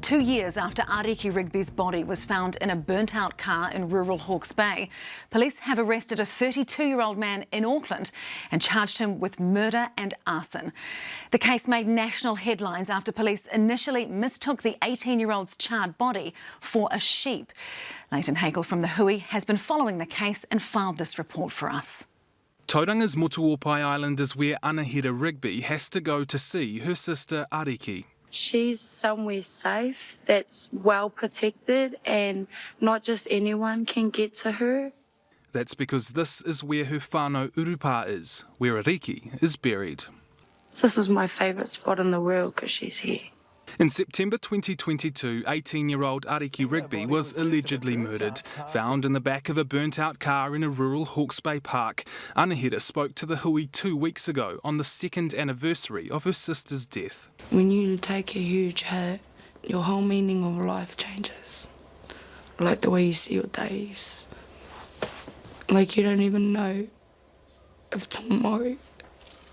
2 years after Ariki Rigby's body was found in a burnt-out car in rural Hawke's Bay, police have arrested a 32-year-old man in Auckland and charged him with murder and arson. The case made national headlines after police initially mistook the 18-year-old's charred body for a sheep. Leighton Hagel from the Hui has been following the case and filed this report for us. Tauranga's Motuopai Island is where Ariki Rigby has to go to see her sister Ariki. She's somewhere safe, that's well protected, and not just anyone can get to her. That's because this is where her whānau Urupa is, where Ariki is buried. This is my favourite spot in the world because she's here. In September 2022, 18-year-old Ariki Rigby was allegedly murdered, found in the back of a burnt-out car in a rural Hawke's Bay park. Anahira spoke to the Hui 2 weeks ago on the second anniversary of her sister's death. When you take a huge hit, your whole meaning of life changes. Like the way you see your days. Like you don't even know if tomorrow,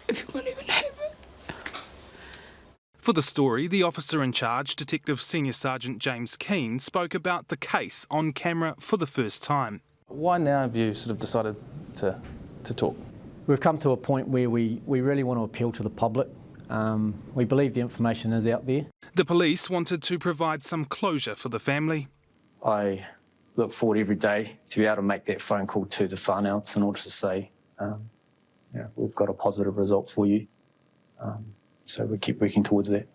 if you're going to even have it. For the story, the officer in charge, Detective Senior Sergeant James Keane, spoke about the case on camera for the first time. Why now have you sort of decided to talk? We've come to a point where we really want to appeal to the public. We believe the information is out there. The police wanted to provide some closure for the family. I look forward every day to be able to make that phone call to the whānau in order to say, we've got a positive result for you. So we keep working towards that.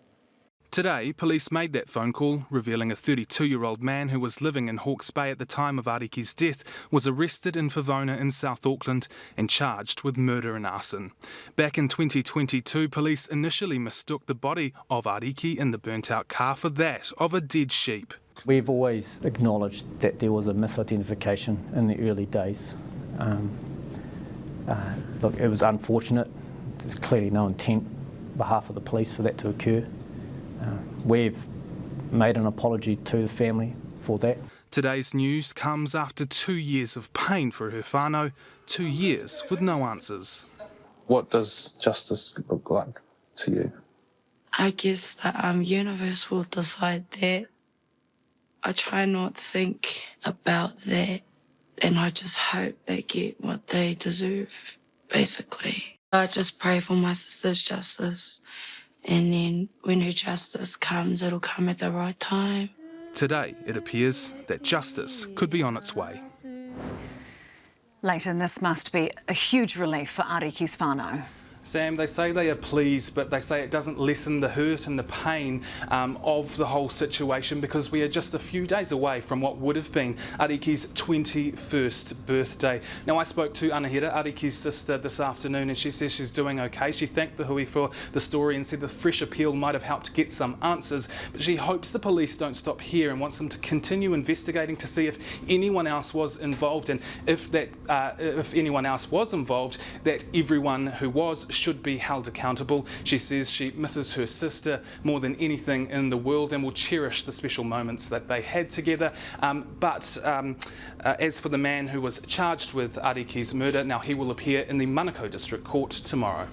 Today, police made that phone call, revealing a 32-year-old man who was living in Hawke's Bay at the time of Ariki's death was arrested in Favona in South Auckland and charged with murder and arson. Back in 2022, police initially mistook the body of Ariki in the burnt-out car for that of a dead sheep. We've always acknowledged that there was a misidentification in the early days. Look, it was unfortunate. There's clearly no intent on behalf of the police for that to occur. We've made an apology to the family for that. Today's news comes after 2 years of pain for her whānau, 2 years with no answers. What does justice look like to you? I guess the universe will decide that. I try not to think about that, and I just hope they get what they deserve, basically. I just pray for my sister's justice. And then when her justice comes, it'll come at the right time. Today, it appears that justice could be on its way. Leighton, this must be a huge relief for Ariki's whānau. Sam, they say they are pleased, but they say it doesn't lessen the hurt and the pain of the whole situation, because we are just a few days away from what would have been Ariki's 21st birthday. Now, I spoke to Anahira, Ariki's sister, this afternoon, and she says she's doing okay. She thanked the Hui for the story and said the fresh appeal might have helped get some answers, but she hopes the police don't stop here and wants them to continue investigating to see if anyone else was involved, and if anyone else was involved, that everyone who was should be held accountable. She says she misses her sister more than anything in the world and will cherish the special moments that they had together. As for the man who was charged with Ariki's murder, now he will appear in the Manukau District Court tomorrow.